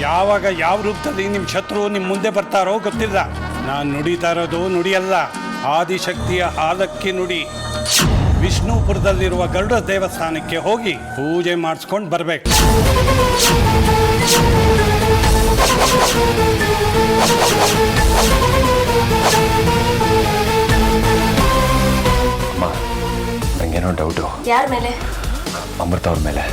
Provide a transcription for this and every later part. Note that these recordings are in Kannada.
ಯಾವಾಗ ಯಾವ ರೂಪದಲ್ಲಿ ನಿಮ್ಮ ಶತ್ರು ನಿಮ್ಮ ಮುಂದೆ ಬರ್ತಾರೋ ಗೊತ್ತಿಲ್ಲ. ನಾನು ನುಡಿತಾ ಇರೋದು ನುಡಿಯಲ್ಲ, ಆದಿಶಕ್ತಿಯ ಆಲಕ್ಕಿ ನುಡಿ. ವಿಷ್ಣುಪುರದಲ್ಲಿರುವ ಗರುಡ ದೇವಸ್ಥಾನಕ್ಕೆ ಹೋಗಿ ಪೂಜೆ ಮಾಡಿಸ್ಕೊಂಡು ಬರಬೇಕು. ಅಮ್ಮ, ನಂಗೇನೋ ಡೌಟು. ಯಾರ ಮೇಲೆ? ಅಮೃತ ಅವ್ರ ಮೇಲೆ.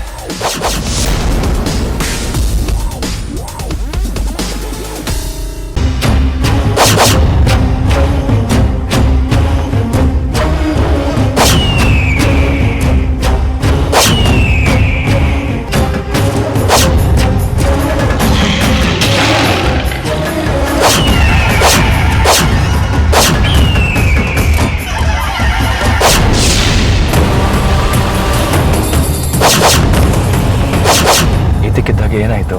ಇದಕ್ಕಿದ್ದಾಗ ಏನಾಯ್ತು?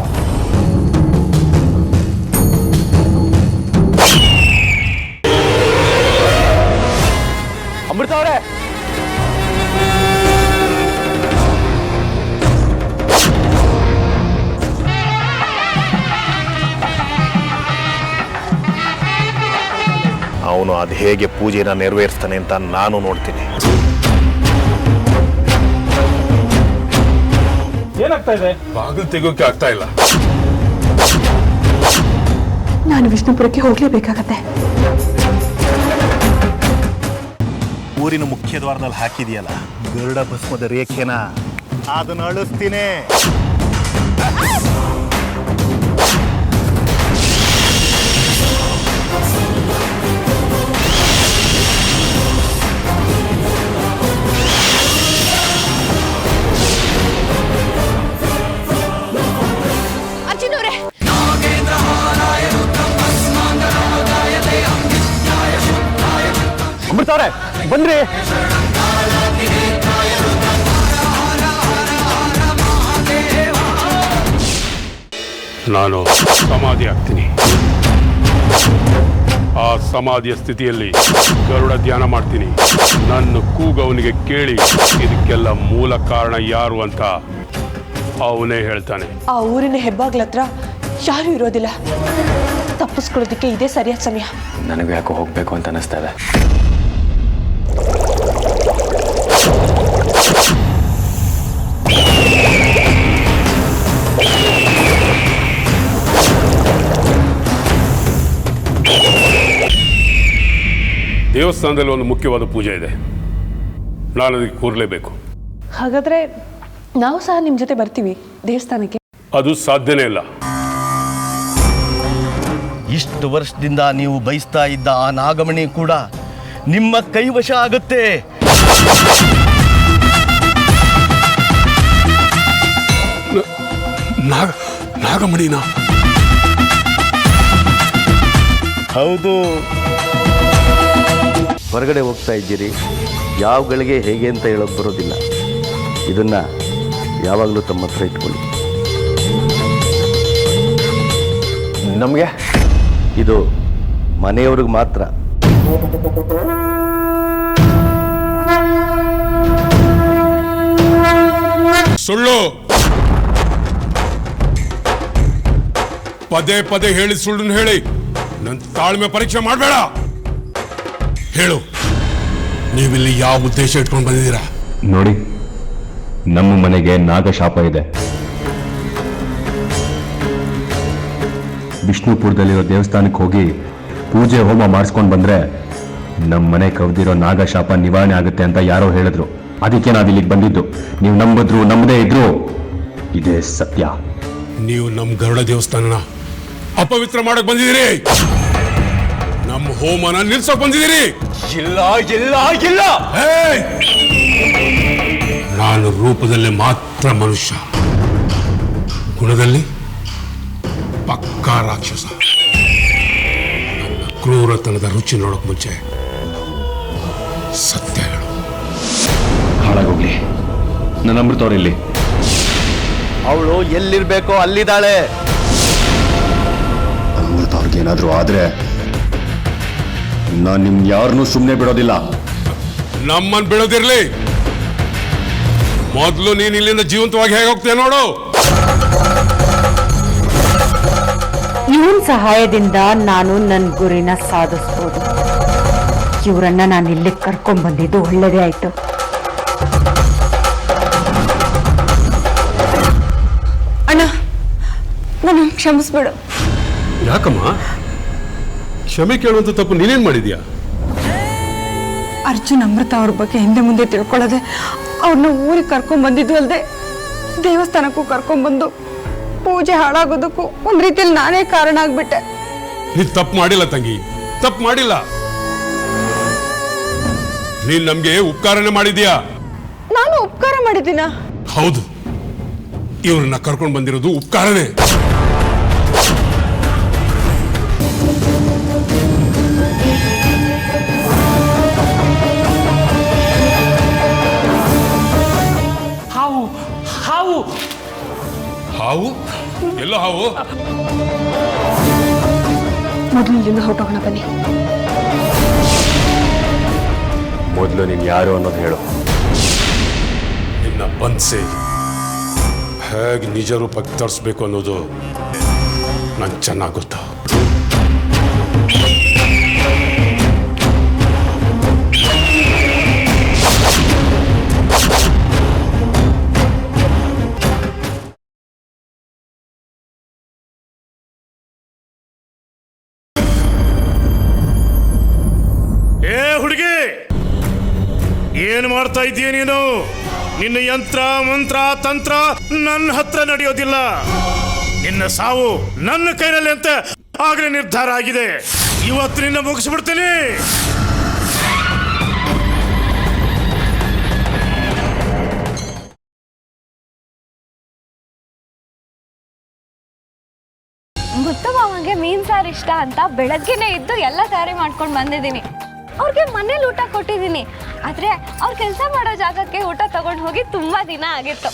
ಅಮೃತ ಅವರೇ, ಅವನು ಅದು ಹೇಗೆ ಪೂಜೆನ ನೆರವೇರಿಸ್ತಾನೆ ಅಂತ ನಾನು ನೋಡ್ತೀನಿ. ಏನಾಗ್ತಾ ಇದೆ? ಬಾಗಿಲು ತೆಗೋಕೆ ಆಗ್ತಾ ಇಲ್ಲ. ನಾನು ವಿಷ್ಣುಪುರಕ್ಕೆ ಹೋಗ್ಲೇಬೇಕಾಗತ್ತೆ. ಊರಿನ ಮುಖ್ಯ ದ್ವಾರದಲ್ಲಿ ಹಾಕಿದೆಯಲ್ಲ ಗರುಡ ಭಸ್ಮದ ರೇಖೆನ, ಅದನ್ನು ಅಳಿಸ್ತೀನಿ. ಅಮೃತ ಅವರೇ, ಬನ್ರಿ. ನಾನು ಸಮಾಧಿ ಆಗ್ತೀನಿ. ಆ ಸಮಾಧಿಯ ಸ್ಥಿತಿಯಲ್ಲಿ ಗರುಡ ಧ್ಯಾನ ಮಾಡ್ತೀನಿ. ನನ್ನ ಕೂಗವನಿಗೆ ಕೇಳಿ ಇದಕ್ಕೆಲ್ಲ ಮೂಲ ಕಾರಣ ಯಾರು ಅಂತ ಅವನೇ ಹೇಳ್ತಾನೆ. ಆ ಊರಿನ ಹೆಬ್ಬಾಗ್ಲ ಹತ್ರ ಯಾರು ಇರೋದಿಲ್ಲ. ತಪ್ಪಿಸ್ಕೊಳ್ಳೋದಕ್ಕೆ ಇದೇ ಸರಿಯಾದ ಸಮಯ. ನನಗೂ ಯಾಕೋ ಹೋಗ್ಬೇಕು ಅಂತ ಅನಿಸ್ತಾ ಇದೆ. ದೇವಸ್ಥಾನದಲ್ಲಿ ಒಂದು ಮುಖ್ಯವಾದ ಪೂಜೆ ಇದೆ, ನಾನು ಅದಕ್ಕೆ ಕೂರಲೇಬೇಕು. ಹಾಗಾದ್ರೆ ನಾವು ಸಹ ನಿಮ್ಮ ಜೊತೆ ಬರ್ತೀವಿ ದೇವಸ್ಥಾನಕ್ಕೆ. ಅದು ಸಾಧ್ಯನೇ ಇಲ್ಲ. ಇಷ್ಟು ವರ್ಷದಿಂದ ನೀವು ಬಯಸ್ತಾ ಇದ್ದ ಆ ನಾಗಮಣಿ ಕೂಡ ನಿಮ್ಮ ಕೈವಶ ಆಗುತ್ತೆ. ನಾಗಮಣಿನ? ಹೌದು. ಹೊರಗಡೆ ಹೋಗ್ತಾ ಇದ್ದೀರಿ, ಯಾವ ಗಳಿಗೆ ಹೇಗೆ ಅಂತ ಹೇಳೋಕೆ ಬರೋದಿಲ್ಲ. ಇದನ್ನ ಯಾವಾಗಲೂ ತಮ್ಮ ಹತ್ರ ಇಟ್ಕೊಳ್ಳಿ. ನಮಗೆ ಇದು ಮನೆಯವ್ರಿಗೆ ಮಾತ್ರ. ಸುಳ್ಳು ಪದೇ ಪದೇ ಹೇಳಿ, ಸುಳ್ಳು ಹೇಳಿ ನನ್ನ ತಾಳ್ಮೆ ಪರೀಕ್ಷೆ ಮಾಡಬೇಡ. ಹೇಳು, ನೀವಿಲ್ಲಿ ಯಾವ ಉದ್ದೇಶ ಇಟ್ಕೊಂಡು ಬಂದಿದ್ದೀರಾ? ನೋಡಿ, ನಮ್ಮ ಮನೆಗೆ ನಾಗಶಾಪ ಇದೆ. ವಿಷ್ಣುಪುರದಲ್ಲಿರೋ ದೇವಸ್ಥಾನಕ್ಕೆ ಹೋಗಿ ಪೂಜೆ ಹೋಮ ಮಾಡಿಸ್ಕೊಂಡು ಬಂದ್ರೆ ನಮ್ಮ ಮನೆ ಕವ್ದಿರೋ ನಾಗಶಾಪ ನಿವಾರಣೆ ಆಗುತ್ತೆ ಅಂತ ಯಾರೋ ಹೇಳಿದ್ರು. ಅದಕ್ಕೆ ನಾವು ಇಲ್ಲಿಗೆ ಬಂದಿದ್ದು. ನೀವು ನಂಬಿದ್ರು ನಂಬದೇ ಇದ್ರು ಇದೇ ಸತ್ಯ. ನೀವು ನಮ್ಮ ಗರುಡ ದೇವಸ್ಥಾನನ ಅಪವಿತ್ರ ಮಾಡಕ್ ಬಂದಿದ್ದೀರಿ. ನಮ್ಮ ಹೋಮನ ನಿಲ್ಸಕ್ ಬಂದಿದ್ದೀರಿ. ಇಲ್ಲ ಇಲ್ಲ ಇಲ್ಲ. ನಾನು ರೂಪದಲ್ಲಿ ಮಾತ್ರ ಮನುಷ್ಯ, ಗುಣದಲ್ಲಿ ಪಕ್ಕಾ ರಾಕ್ಷಸ. ನನ್ನ ಕ್ರೂರತನದ ರುಚಿ ನೋಡಕ್ ಮುಂಚೆ ಸತ್ಯ ಹೇಳು. ಹಾಳಾಗೋಗ್ಲಿ, ನನ್ನ ಅಮೃತವ್ರಲ್ಲಿ. ಅವಳು ಎಲ್ಲಿರ್ಬೇಕೋ ಅಲ್ಲಿದ್ದಾಳೆ. ಅಮೃತ ಅವ್ರಿಗೇನಾದ್ರೂ ಆದ್ರೆ ನಾನು ನಿಮ್ ಯಾರನ್ನೂ ಸುಮ್ಮನೆ ಬಿಡೋದಿಲ್ಲ. ನಮ್ಮನ್ ಬಿಡೋದಿರ್ಲಿ, ಮೊದಲು ನೀನ್ ಇಲ್ಲಿಂದ ಜೀವಂತವಾಗಿ ಹೇಗೆ ಹೋಗ್ತೀಯ ನೋಡು. ಇವನ್ ಸಹಾಯದಿಂದ ನಾನು ನನ್ನ ಗುರಿನ ಸಾಧಿಸ್ಬೋದು. ಇವರನ್ನ ನಾನು ಇಲ್ಲಿಗೆ ಕರ್ಕೊಂಡ್ ಬಂದಿದ್ದು ಒಳ್ಳೇದೇ ಆಯ್ತು. ಅಣ್ಣ, ನಾನು ಕ್ಷಮಿಸ್ಬೇಡು. ಯಾಕಮ್ಮ? ಕ್ಷಮೆ ಕೇಳುವಂತ ತಪ್ಪು ನೀನೇನ್ ಮಾಡಿದ್ಯಾ? ಅರ್ಜುನ್ ಅಮೃತ ಅವ್ರ ಬಗ್ಗೆ ಹಿಂದೆ ಮುಂದೆ ತಿಳ್ಕೊಳ್ಳದೆ ಅವ್ರನ್ನ ಊರಿಗೆ ಕರ್ಕೊಂಡ್ ಬಂದಿದ್ದು ಅಲ್ಲದೆ ದೇವಸ್ಥಾನಕ್ಕೂ ಕರ್ಕೊಂಡ್ಬಂದು ಪೂಜೆ ಹಾಳಾಗೋದಕ್ಕೂ ಒಂದ್ ರೀತಿಯಲ್ಲಿ ನಾನೇ ಕಾರಣ ಆಗ್ಬಿಟ್ಟೆ. ನೀನ್ ತಪ್ಪು ಮಾಡಿಲ್ಲ ತಂಗಿ, ತಪ್ಪು ಮಾಡಿಲ್ಲ. ನೀನ್ ನಮ್ಗೆ ಉಪಕಾರನೇ ಮಾಡಿದ್ಯಾ. ನಾನು ಉಪಕಾರ ಮಾಡಿದ್ದೀನ? ಹೌದು, ಇವ್ರನ್ನ ಕರ್ಕೊಂಡು ಬಂದಿರೋದು ಉಪಕಾರನೇ. ಹಾವು? ಎಲ್ಲ ಹಾವು? ಮೊದಲು ಇಲ್ಲಿಂದ ಹೊರಟೋಗೋಣ ಬನ್ನಿ. ಮೊದಲು ನೀನು ಯಾರು ಅನ್ನೋದು ಹೇಳು. ನಿನ್ನ ಬಂದ್ಸೆ ಹೇಗೆ ನಿಜ ರೂಪಕ್ಕೆ ತರಿಸ್ಬೇಕು ಅನ್ನೋದು ನಂಗೆ ಚೆನ್ನಾಗಿ ಗೊತ್ತು. ಹುಡುಗಿ, ಏನ್ ಮಾಡ್ತಾ ಇದೀಯ ನೀನು? ನಿನ್ನ ಯಂತ್ರ ಮಂತ್ರ ತಂತ್ರ ನನ್ನ ಹತ್ರ ನಡೆಯೋದಿಲ್ಲ. ನಿನ್ನ ಸಾವು ನನ್ನ ಕೈನಲ್ಲಿ ಅಂತ ಆಗ್ಲೇ ನಿರ್ಧಾರ ಆಗಿದೆ. ಇವತ್ತು ನಿನ್ನ ಮುಗಿಸ್ಬಿಡ್ತೀನಿ. ಗೊತ್ತಾ ಮಾಮಗೆ ಮೀನ್ ಸಾರು ಇಷ್ಟ ಅಂತ ಬೆಳಗ್ಗೆನೆ ಇದ್ದು ಎಲ್ಲ ತಯಾರಿ ಮಾಡ್ಕೊಂಡು ಬಂದಿದ್ದೀನಿ. ಅವ್ರಿಗೆ ಮನೇಲಿ ಊಟ ಕೊಟ್ಟಿದ್ದೀನಿ, ಆದ್ರೆ ಅವ್ರು ಕೆಲಸ ಮಾಡೋ ಜಾಗಕ್ಕೆ ಊಟ ತಗೊಂಡು ಹೋಗಿ ತುಂಬಾ ದಿನ ಆಗಿತ್ತು.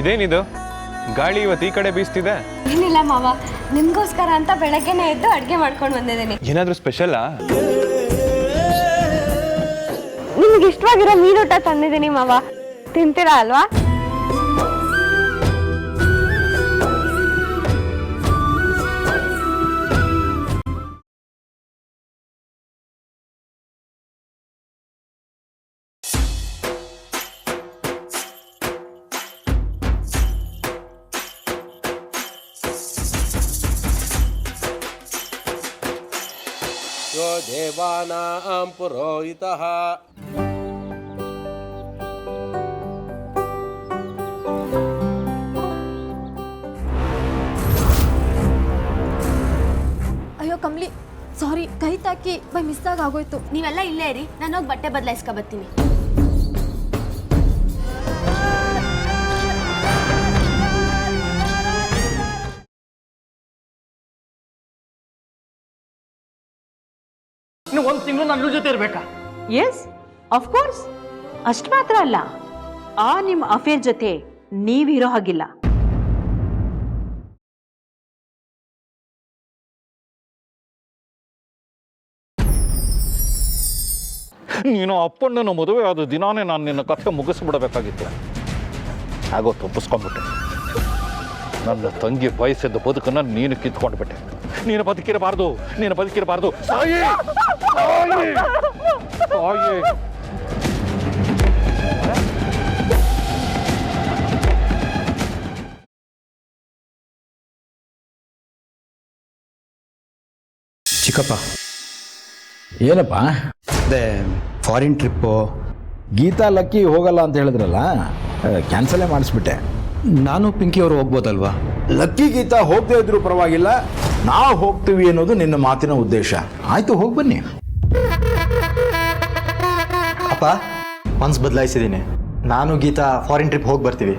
ಇದೇನಿದು ಗಾಳಿ ಇವತ್ತು ಈ ಕಡೆ ಬೀಸ್ತಿದೆ? ಏನಿಲ್ಲ ಮಾವ, ನಿಮ್ಗೋಸ್ಕರ ಅಂತ ಬೆಳಗ್ಗೆನೆ ಎದ್ದು ಅಡ್ಗೆ ಮಾಡ್ಕೊಂಡು ಬಂದಿದ್ದೀನಿ. ಏನಾದ್ರೂ ಸ್ಪೆಷಲ್ಲಾ? ನಿಮ್ಗೆ ಇಷ್ಟವಾಗಿರೋ ಮೀನೂಟ ತಂದಿದ್ದೀನಿ ಮಾವ, ತಿಂತೀರಾ ಅಲ್ವಾ? यो देवानां पुरोहितः ಅಯ್ಯೋ ಕಮ್ಲಿ, ಸಾರಿ, ಕೈ ತಾಕಿ ಬೈ ಮಿಸ್ಸಾಗಿ ಆಗೋಯ್ತು. ನೀವೆಲ್ಲ ಇಲ್ಲೇ ಇರಿ, ನಾನು ಹೋಗಿ ಬಟ್ಟೆ ಬದಲಾಯಿಸ್ಕೊ ಬರ್ತೀನಿ. ಒಂದು ತಿಂಗಳು ನನ್ನ ಜೊತೆ ಇರ್ಬೇಕಾ? S, of course. ಅಷ್ಟು ಮಾತ್ರ ಅಲ್ಲ, ಆ ನಿಮ್ಮ ಅಫೇರ್ ಜೊತೆ ನೀವಿರೋ ಹಾಗಿಲ್ಲ. ನೀನು ಅಪ್ಪಣ್ಣನ ಮದುವೆ ಆದ ದಿನಾನೇ ನಾನು ನಿನ್ನ ಕಥೆ ಮುಗಿಸ್ಬಿಡಬೇಕಾಗಿತ್ತು. ಆಗೋ ತಪ್ಪಿಸ್ಕೊಂಡ್ಬಿಟ್ಟೆ. ನನ್ನ ತಂಗಿ ಬಯಸಿದ್ದ ಬದುಕನ್ನು ನೀನು ಕಿತ್ಕೊಂಡ್ಬಿಟ್ಟೆ. ನೀನು ಬದುಕಿರಬಾರ್ದು, ನೀನು ಬದುಕಿರಬಾರ್ದು. ಸಾಯಿ ಸಾಯಿ ಸಾಯಿ. ಚಿಕ್ಕಪ್ಪ, ಏನಪ್ಪ ಅದೇ ಫಾರಿನ್ ಟ್ರಿಪ್ಪು? ಗೀತಾ ಲಕ್ಕಿ ಹೋಗಲ್ಲ ಅಂತ ಹೇಳಿದ್ರಲ್ಲ, ಕ್ಯಾನ್ಸಲೇ ಮಾಡಿಸ್ಬಿಟ್ಟೆ. ನಾನು ಪಿಂಕಿ ಅವರು ಹೋಗ್ಬೋದಲ್ವಾ? ಲಕ್ಕಿ ಗೀತಾ ಹೋಗದೇ ಇದ್ರೂ ಪರವಾಗಿಲ್ಲ, ನಾವು ಹೋಗ್ತೀವಿ ಅನ್ನೋದು ನಿನ್ನ ಮಾತಿನ ಉದ್ದೇಶ. ಆಯ್ತು, ಹೋಗಿ ಬನ್ನಿ. ಅಪ್ಪ, ಮನ್ಸು ಬದಲಾಯಿಸಿದ್ದೀನಿ. ನಾನು ಗೀತಾ ಫಾರಿನ್ ಟ್ರಿಪ್ ಹೋಗಿ ಬರ್ತೀವಿ.